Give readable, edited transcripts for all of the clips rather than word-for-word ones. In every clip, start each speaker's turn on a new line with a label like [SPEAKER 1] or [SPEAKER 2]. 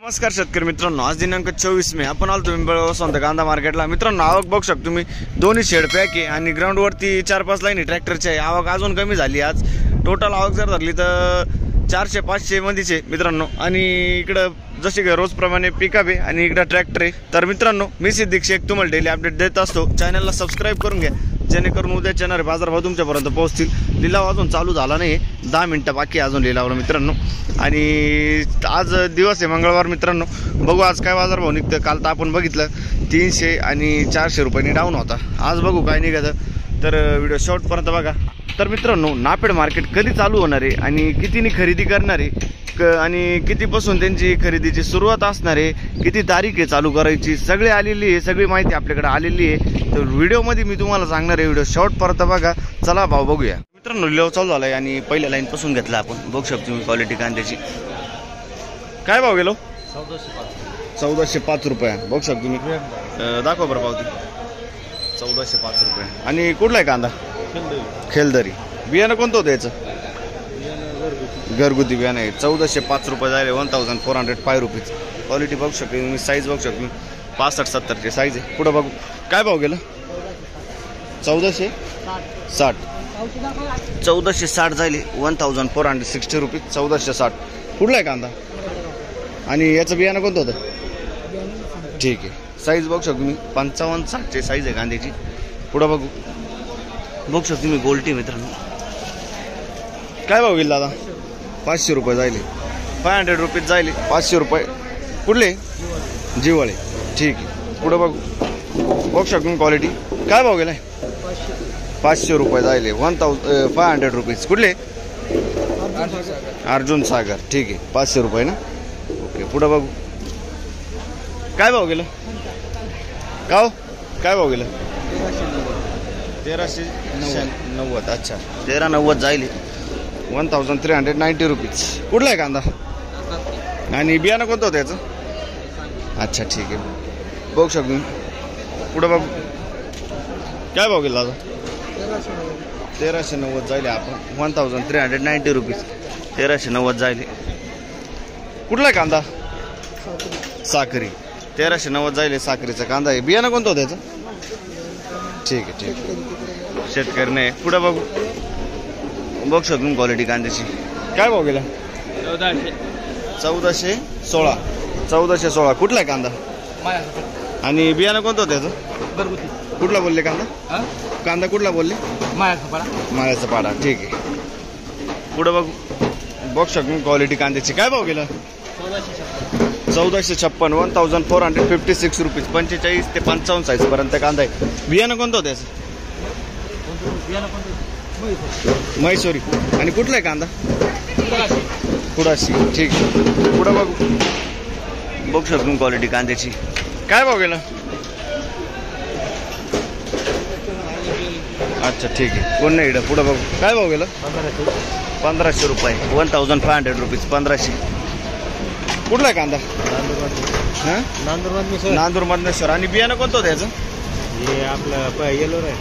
[SPEAKER 1] नमस्कार शेतकरी मित्रांनो, आज दिनांक 24 मे आपण आलो पिंपळगाव संत कांदा मार्केटला। मित्रांनो, आवक बघू शकता तुम्ही, दोन्ही शेड पॅक आहे आणि ग्राउंड वरती 4-5 लाईन ट्रॅक्टरची आहे। आवक अजून कमी झाली। आज टोटल आवक जर धरली तर 400-500 मध्येच मित्रांनो। आणि इकडे जसे की रोज प्रमाणे पिकअप आहे आणि इकडे ट्रॅक्टर आहे। तर मित्रांनो, मी सिद्दीक शेख तुम्हाला डेली अपडेट देत असतो। चॅनलला सबस्क्राइब करून घ्या जेणेकरून उद्या येणारे बाजारभाव तुमच्यापर्यंत पोहोचतील। लिलाव अजून चालू झाला नाही, 10 मिनिटं बाकी अजून लिलावला मित्रांनो। आणि आज दिवस आहे मंगळवार मित्रांनो, बघू आज काय बाजारभाव निघतं। काल तर आपण बघितलं 300 आणि 400 रुपयांनी डाऊन होता। आज बघू काय निघतं, तर व्हिडिओ शेवटपर्यंत बघा। तर मित्रांनो, नापेड मार्केट कधी चालू होणार आहे आणि कितीनी खरेदी करणार आहे आणि कितीपासून त्यांची खरेदीची सुरुवात असणार आहे, किती तारीख आहे चालू करायची, सगळी आलेली आहे, सगळी माहिती आपल्याकडे आलेली आहे। तर व्हिडिओमध्ये मी तुम्हाला सांगणार आहे, व्हिडिओ शेवटपर्यंत बघा। चला भाव बघूया मित्रांनो। लिलाव चालू झालाय आणि पहिल्या लाईन पासून घेतला आपण। बघू शकतो तुम्ही क्वालिटी कांद्याची। काय भाव गेलो? 1405 रुपये बघू शकतो तुम्ही। दाखवा बरं पावती। 1405 रुपये। आणि कुठला आहे कांदा? खेलदरी। बियाणं कोणतं होतं याचं? घरगुती बियाणं आहे। 1405 रुपये झाले, 1405 रुपीज। क्वालिटी बघू शकतो तुम्ही, साईज बघू शकतो 65-70 ची साईज आहे। पुढे बघू काय भाव गेलं? 1460 1460 झाली, 1460 रुपीज। 1460 कुठला आहे कांदा? आणि याचं बियाणं कोणतं होतं? ठीक आहे। साईज बघू शकतो तुम्ही 55-60 ची साईज आहे कांद्याची। पुढे बघू शकतो तुम्ही गोल्टी मित्रांनो। काय भाव गेला दादा? 500 रुपये जायले, 500 रुपीज जायले, 500 रुपये। कुठले? जिवाळे। ठीक आहे। पुढे बघू शकतो क्वालिटी। काय भाव गेलाय? 500 रुपये जायले, 500 रुपीज। कुठले? अर्जुन सागर। ठीक आहे, 500 रुपये ना। ओके। पुढे बघू काय भाव गेलं? काय भाव गेलं? 1390। अच्छा, 1390 जायले, 1390 रुपीज। कुठला आहे कांदा? आणि बियाणं कोणतं होतं याचं? अच्छा, ठीक आहे। बघू शकतो पुढे बघू काय भाव गेला? 1390 जायले आपण, 1390 रुपीज। 1390 जायले। कुठला आहे कांदा? साखरी। 1390 जायले, साखरीचा कांदा आहे। बियाणं कोणतं होतं याचं? ठीक आहे, ठीक आहे। शेतकरी नाही। पुढे बघू शकतो क्वालिटी कांद्याची। काय भाव गेला? 1416। कुठला आहे कांदा? आणि बियाणं कोणतं होतं याचं? कुठला बोलले कांदा? कांदा कुठला बोलले? माळ्याचा पाडा। ठीक आहे। पुढे बघू शकतो क्वालिटी कांद्याची। काय भाव गेला? 1456, 1456 रुपीज। 45 ते 55 साईज पर्यंत कांदा आहे। बियाणं कोणतं होतं याचं? म्हैसोरी। आणि कुठला आहे कांदा? कुडाशी। ठीक आहे। पुढे बघू शकतो क्वालिटी कांद्याची। काय भाव गेला? अच्छा, ठीक आहे। कोण नाही इकडं। पुढे बघू काय भाव गेला? 1500 रुपये, 1500 रुपीज। 1500। कुठला आहे कांदा? नांदूर मधनेश्वर। आणि बियाणं कोणतं होतं याचं? आपलं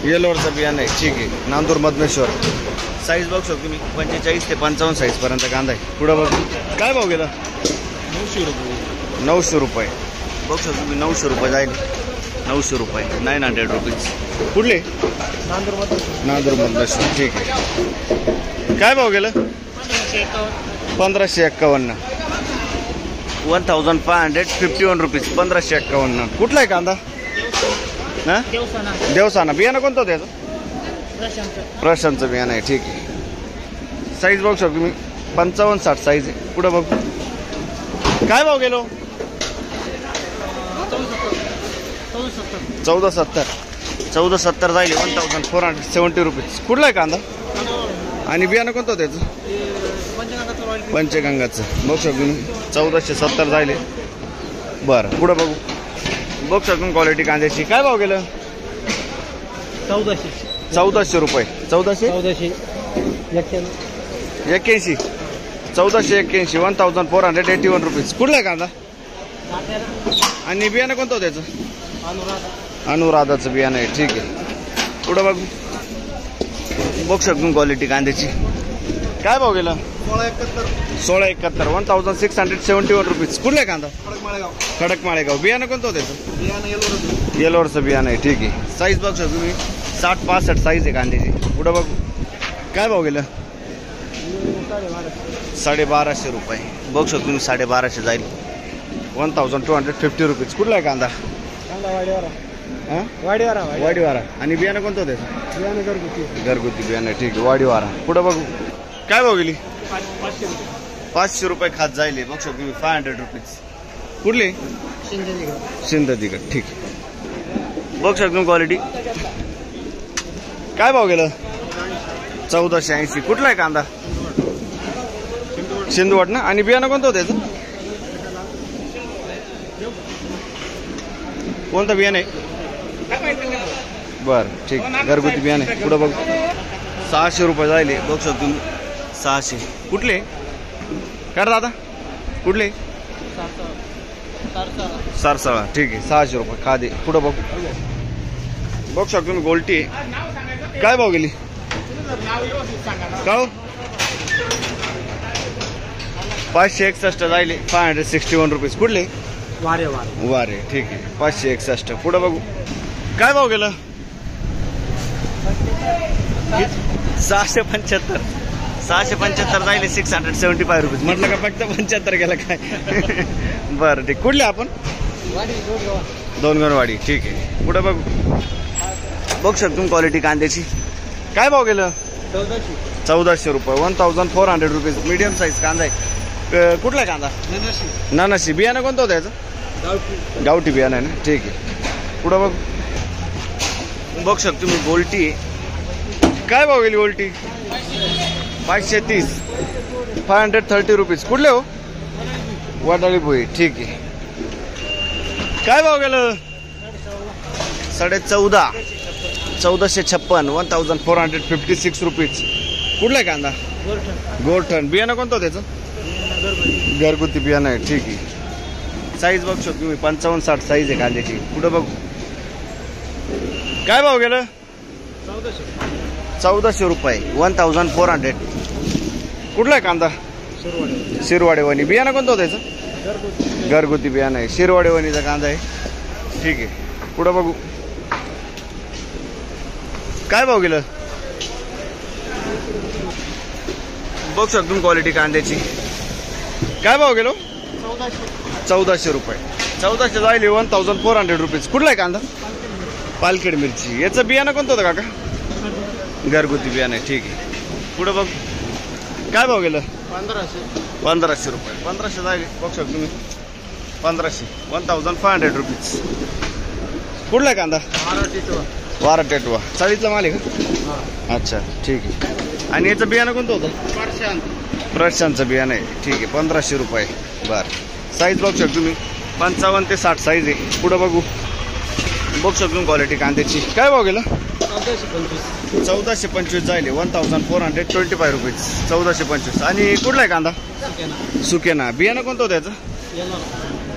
[SPEAKER 1] येलोरचं बियाणं आहे। ठीक आहे, नांदूर मधनेश्वर। साईज बघू शकतो तुम्ही 45 ते 55 साईज पर्यंत कांदा आहे। पुढे बघू काय भाव गेला? 900 रुपये। बघू शकतो तुम्ही 900 रुपये जाईल, 900 रुपये, 900 रुपीज। कुठले? नांदूर मधनेश्वर। ठीक आहे। काय भाव गेलं? 1551, 1551 रुपीज। 1551। कुठला आहे कांदा? देवसाना। बियाणं कोणतं होतं याचं? प्रशांतचं बियाणं आहे। ठीक आहे। साईज बघू शकतो तुम्ही 55-60 साईज आहे। पुढे बघू काय भाव गेलो? 1470 जाईल, 1470 रुपीज। कुठला आहे कांदा? आणि बियाणं कोणतं होतं याचं? पंचगंगाचं। बघू शकतो तुम्ही 1470 जाईल। बरं, पुढे बघू शकतो क्वालिटी कांद्याची। काय भाव गेलं? 1400 रुपये। 1481, 1481, 1481 रुपीज। कुठला आहे कांदा? आणि बियाणं कोणतं होतं याचं? अनुराधाचं बियाणं आहे। ठीक आहे। पुढे बघू शकतो क्वालिटी कांद्याची। काय भाव गेला?
[SPEAKER 2] 1671.
[SPEAKER 1] 1671 रुपीज. कुठला आहे कांदा? खडक माळेगाव. बियाणं कोणतं होतं त्याचं?
[SPEAKER 2] बियाणं
[SPEAKER 1] येलोरचं बियाणं आहे. ठीक आहे. साईज बघा तुम्ही 60-65 साईज आहे कांद्याची. पुढं बघू काय भाव गेलं? 1250 रुपये. बघू शकतो तुम्ही 1250 जाईल. 1250 रुपीज. कुठला आहे कांदा? वाडीवारा. आणि बियाणं कोणतं होतं त्याचं? घरगुती बियाणं. ठीक आहे. वाडीवारा. पुढं बघू काय भाव गेली? 500 रुपये खात जाईल. बघू शकतो तुम्ही 500 रुपीज. कुठली? सिंधुदुर्ग. ठीक आहे. बघू शकतो तुम्ही क्वालिटी. काय भाव गेलं? 1480. कुठला आहे कांदा? सिंधुवाड ना. आणि बियाणं कोणतं होतं त्याचं? कोणतं बियाणं आहे? बरं ठीक. घरगुती बियाणं आहे. पुढं बघ 600 रुपये जायले. बघू शकतो तुम्ही 600. कुठले काय दादा? कुठले? सारसाळा. ठीक आहे. 600 रुपये खादे. पुढं बघू बघू शकतो तुम्ही गोल्टी आहे. काय भाव गेली? का 561 जायले. 561 रुपीज. कुठले? वारे. ठीक आहे. 561. पुढं बघू काय भाव गेलं? 675. 675 जायले. 675 रुपीज. म्हटलं का फक्त 75 गेलं काय? बरं ठीक. कुठले आपण? दोनगणवाडी. ठीक आहे. पुढं बघू बघू शकतो तुम्ही क्वालिटी कांद्याची. काय भाव गेलं? 1400 रुपये. 1400 रुपीज. मीडियम साईज कांदा आहे. कुठला आहे कांदा? नानाशी. बियाणं कोणतं होतं याचं? गावठी बियाणं आहे ना. ठीक आहे. पुढं बघ बघू शकतो तुम्ही गोल्टी. काय भाव गेली गोल्टी? 530. 530 रुपीज. कुठले हो? वाटाळी पोळी. ठीक आहे. काय भाव गेलं? 14.5. 1456. 1456 रुपीज. कुठला आहे कांदा? गोरठण. बियाणं कोणतं त्याचं? घरगुती बियाणं आहे. ठीक आहे. साईज बघू शकतो तुम्ही 55-60 साईज आहे कांद्याची. पुढं बघू काय भाव गेलं? 1400 रुपये. 1400. कुठला आहे कांदा? शिरवाडेवाणी. बियाणं कोणतं होतं त्याचं? घरगुती बियाणं आहे. शिरवाडेवाणीचा कांदा आहे. ठीक आहे. पुढं बघू काय भाव गेलं? बघू शकतो तुम्ही क्वालिटी कांद्याची. काय भाव गेलो? 1400 रुपये. 1400 जायले. 1400 रुपीज. कुठला आहे कांदा? पालखेड मिरची. याचं बियाणं कोणतं होतं काका? घरगुती बियाणं आहे. ठीक आहे. पुढं बघ काय भाव गेलं? 1500 रुपये. 1500 जायले. बघू शकतो तुम्ही 1500. 1500 रुपीज. कुठला आहे कांदा? वारा टेटवा. चाळीसला माल आहे का? अच्छा ठीक आहे. आणि याचं बियाणं कोणतं होतं? प्रशांतचं बियाणं आहे. ठीक आहे. 1500 रुपये. बरं. साईज बघू शकतो तुम्ही 55 ते 60 साईज आहे. पुढं बघू बघू शकतो क्वालिटी कांद्याची. काय भाव गेलं? 1425 जायले. 1425 रुपीज. 1425. आणि कुठला आहे कांदा? सुकेना. बियाणं कोणतं होतं याचं?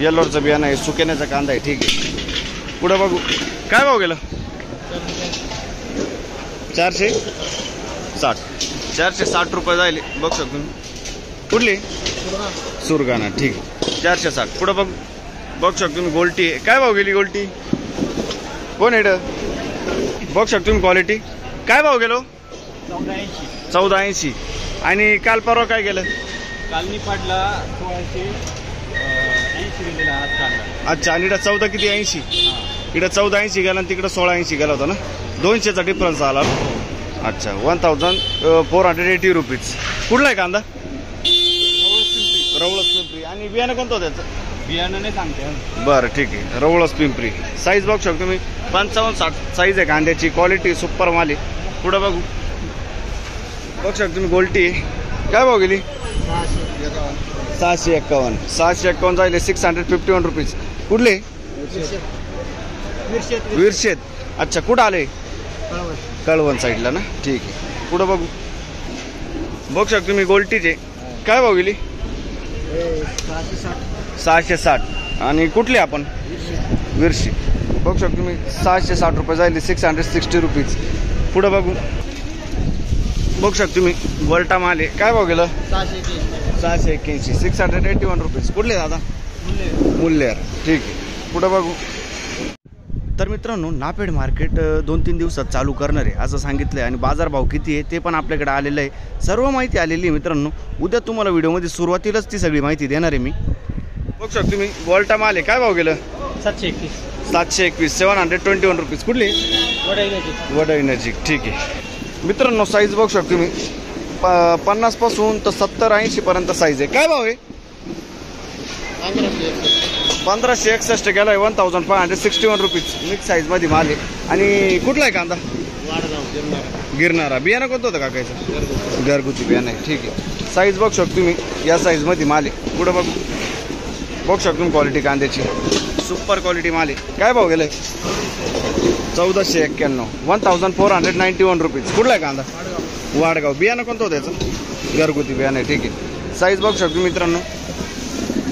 [SPEAKER 1] येल्लोरचं बियाणं आहे. सुकेण्याचा कांदा आहे. ठीक आहे. पुढं बघू काय भाव गेलं? 460. 460 रुपये जायले. बघू शकतो कुठली? सुरगाणा. ठीक आहे. 460. पुढं बघ बघू शकतो तुम्ही गोल्टी. काय भाव गेली गोल्टी? कोण हेड? बघू शकतो तुम्ही क्वालिटी. काय भाव गेलो? 1480. आणि काल परवा काय गेलं?
[SPEAKER 2] काल मी पडला 1680 गेलेला.
[SPEAKER 1] अच्छा. आणि इकडं 14 किती? 80. इकडं 1480 गेला आणि तिकडं 1680 गेला होता ना. 200चा डिफरन्स आला. अच्छा. 1480 रुपीज. कुठला आहे कांदा? रवळस पिंपरी. आणि बियाणं कोणतं होतं त्याचं?
[SPEAKER 2] बियाणं नाही सांगते.
[SPEAKER 1] बरं ठीक आहे. रवळस पिंपरी. साईज बघू शकतो मी 55-60 साईज आहे कांद्याची. क्वालिटी सुपर माल आहे. पुढं बघू बघू शकतो तुम्ही गोल्टी. काय भाव गेली? 651. 651 जायले. 651 रुपीज. कुठले? विरशेत. अच्छा. कुठं आले? कळवण साईडला ना. ठीक आहे. पुढं बघू बघू शकतो तुम्ही गोल्टीचे. काय भाव गेली? 660. आणि कुठले आपण? विरशी. बघू शकतो तुम्ही 660 रुपये जायले. 660 रुपीज. पुढं बघू बघू शकतो तुम्ही गोल्टा माल आहे. काय भाव गेलं? 681 681 रुपीज. कुठले दादा? मुल्लेर. ठीक आहे, पुढं बघू. तर मित्रांनो नापेड मार्केट 2-3 दिवसात चालू करणार आहे असं सांगितलं आहे आणि बाजारभाव किती आहे ते पण आपल्याकडे आलेलं आहे. सर्व माहिती आलेली आहे मित्रांनो. उद्या तुम्हाला व्हिडिओमध्ये सुरुवातीलाच ती सगळी माहिती देणार आहे मी. बघू शकतो तुम्ही गोल्टा माल आहे. काय भाव गेलं? 721 721 रुपीज. कुठली? वड एनर्जी. ठीक आहे मित्रांनो. साईज बघू शकतो तुम्ही 50 पासून तर 70-80 पर्यंत साईज आहे. काय भाव आहे? 1561 गेला आहे. 1561 रुपीज. मिक्स साईज मध्ये माल आहे. आणि कुठला आहे कांदा? गिरणारा. बियाणं कोणतं होतं काकायचं? घरगुती बियाणं आहे. ठीक आहे. साईज बघू शकतो तुम्ही या साईज मध्ये माल आहे. पुढं बघू शकतो तुम्ही क्वालिटी कांद्याची. सुपर क्वालिटी माल आहे. काय भाव गेलाय? 1491 1491 रुपीज. कुठला आहे कांदा? वाडगाव. बियाणं कोणतं होतं याचं? घरगुती बियाणं आहे. ठीक आहे. साईज बघू शकतो मित्रांनो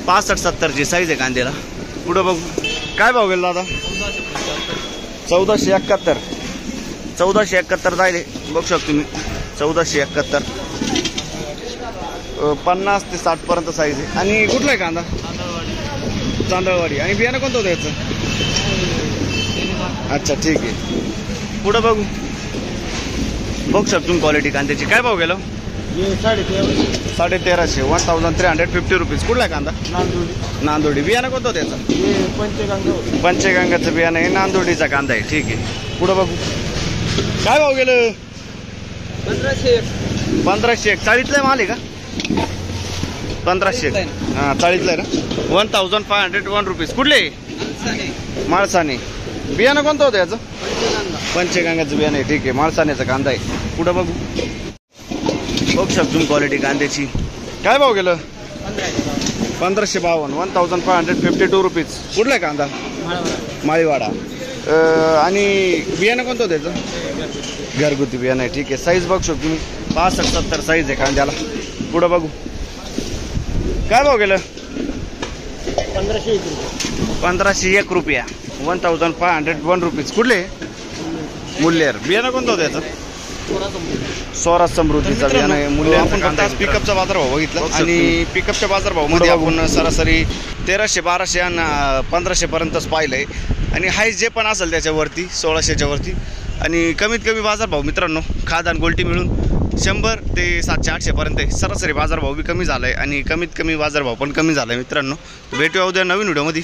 [SPEAKER 1] 65-70ची साईज आहे कांद्याला. पुढं बघू. काय भाव गेला दादा? 1471 1471 जायले. बघू शकतो तुम्ही 1471 50 ते 60 पर्यंत साईज आहे. आणि कुठला आहे कांदा? तांदळवाडी. आणि बियाणं कोणतं होतं याचं? अच्छा ठीक आहे. पुढं बघू शकतो तुम्ही क्वालिटी कांद्याची. काय भाव गेलो? 1350 1350 रुपीज. कुठला कांदा? नांदोडी. बियाणं कोणतं होतं त्याचं? पंचगंगाचं बियाणं आहे. नांदोडीचा कांदा आहे. ठीक आहे. पुढं बघू. काय भाव गेलं? 1501 चाळीतला माल आहे का? 1500 हां चाळीतला आहे ना. 1501 रुपीज. कुठले? माळसाने. बियाणं कोणतं होतं याचं? पंचगंगाचं बियाणं आहे. ठीक आहे. माळसानेचा कांदा आहे. पुढं बघू शकतो तुम्ही क्वालिटी कांद्याची. काय भाव गेलं? 1552 1552 रुपीज. कुठला आहे कांदा? माळीवाडा. आणि बियाणं कोणतं होतं त्याचं? घरगुती बियाणं आहे. ठीक आहे. साईज बघू शकतो तुम्ही 65-70 साईज आहे कांद्याला. पुढं बघू. काय भाव गेलं? 1501 रुपया 1501 रुपीज. कुठले? मुल्लेर. बियाणं कोणतं होतं याचं? स्वराज समृद्धीचा बियाणं आहे. मूल्य आपण फक्त पिकअपचा बाजारभाव बघितला आणि पिकअपच्या बाजारभावामध्ये आपण सरासरी 1300-1200 आणि 1500 पर्यंतच पाहिलंय. आणि हाय जे पण असेल त्याच्यावरती 1600च्या वरती. आणि कमीत कमी बाजारभाव मित्रांनो खाद आणि गोल्टी मिळून 100 ते 700-800 पर्यंत सरासरी बाजारभाव बी कमी झालाय आणि कमीत कमी बाजारभाव पण कमी झालाय मित्रांनो. भेटूया उद्या नवीन व्हिडिओमध्ये.